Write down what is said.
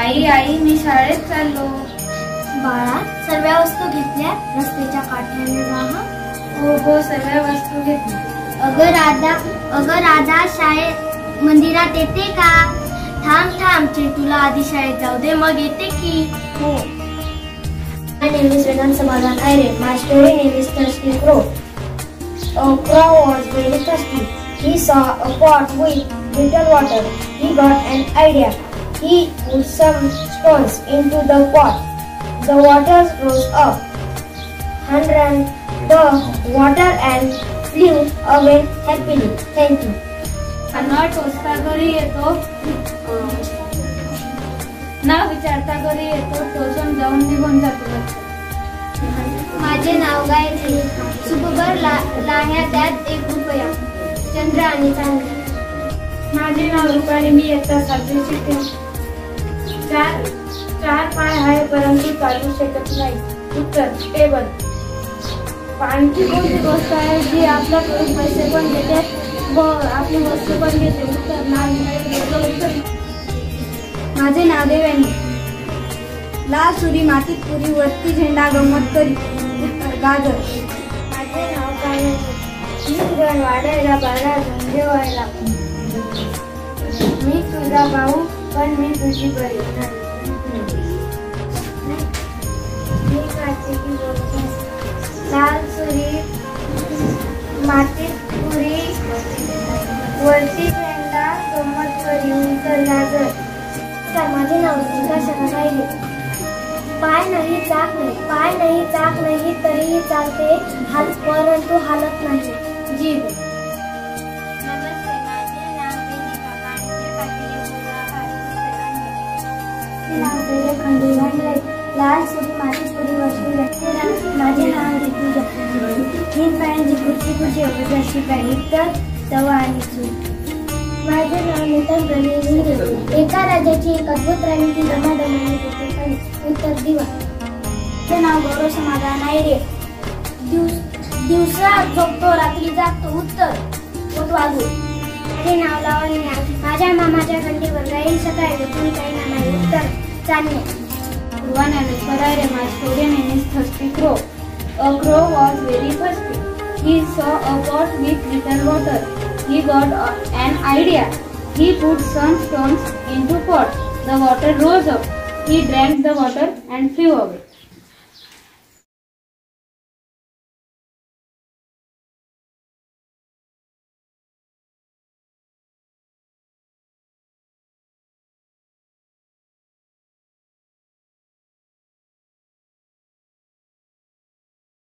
आई मी शाळेत चाललो. बाळा, सर्व वस्तू घेतल्या? रस्त्याच्या काठाने राहा. हो सर्व वस्तू घेतल्या. अगं राधा, शाळेत मंदिरात येते का? थांब तुला आधी शाळेत जाऊ दे, मग येते की. हो. My name is Vedant Samadhan Aire. My story name is Thirsty Crow. A crow was very thirsty. He saw a pot with little water. He got an idea. He put some stones into the pot. The water rose up and ran the water and flew away happily. Thank you. न टोचता घरी येतो, न विचारता घरी येतो, टोचून जाऊन निघून जातो. माझे नाव गायत्री. सुखभर लाह्या त्यात 1 रुपया. चंद्र आणि चांदणे. माझे नाव रुपाली. मी इयत्ता 7वी शिकते. 4 पाय आहे परंतु चालू शकत नाही. उत्तर टेबल. पाण्याची कोणती गोष्ट आहे जी आपल्याकडून पैसे पण देते व आपली वस्तू पण घेते? उत्तर नाही. माझे नाव देवयानी. लाल सुरी मातीत पुरी, वरती झेंडा गंमत करी. उत्तर गाजर. माझे नाव काय? मी गण वाढायला बारा झोंगे व्हायला. मी तुझा भाऊ पण मी तुझी बहीण नाही. मी कार्तिकी बोलते. लाल सुरी मातीत पुरी, वरती झेंडा गंमत करी. उत्तर गाजर. माझे नाव राहिले. पाय नाही चाक नाही तरीही चालते, परंतु हालत नाही. जीभ. नमस्ते, माझे नाव वेदिका. पाण्याचे पातेले खंडी लाल सुरी माती पुरी, वरती. माझे नाव ऋतुजा. 3 पायांची खुर्ची अशी पाहिजे. तर तवा आणि चूल. माझे नाव नूतन प्रणय. एका राजाची एक अद्भुत राणी, ती दमादमाने होती. उत्तर दिवा. माझे नाव गौरव समाधान आहे. दिवसा झोपतो, रात्री जागतो. उत्तर पोटवागू. माझे नाव लावण्या. माझ्या मामाच्या खंडीवर राहील सकाळी उठून काही नाही. उत्तर चांदणे. My story name is Thirsty Crow. A crow was very thirsty. He saw a pot with little water. He got an idea. He put some stones into pot. The water rose up. He drank the water and flew away.